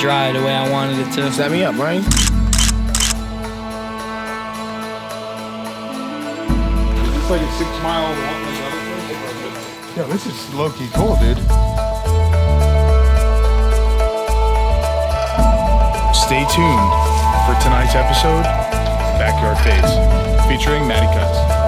dry the way I wanted it to. Set me up, Ryan. Is this like a 6 mile walk like other place? Yo, this is low-key cool, dude. Stay tuned for tonight's episode, Backyard Fades, featuring Matty Cuts.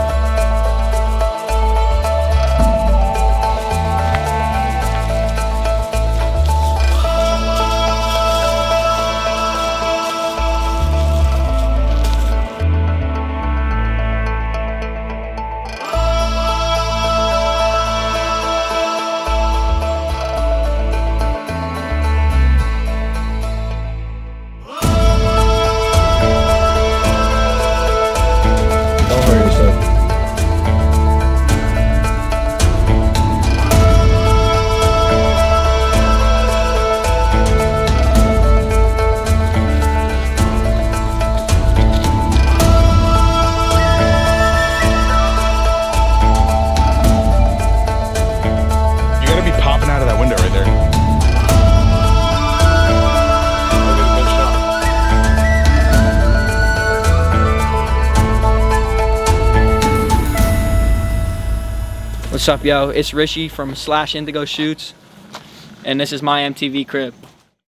What's up, yo? It's Rishi from /Indigo Shoots, and this is my MTV crib.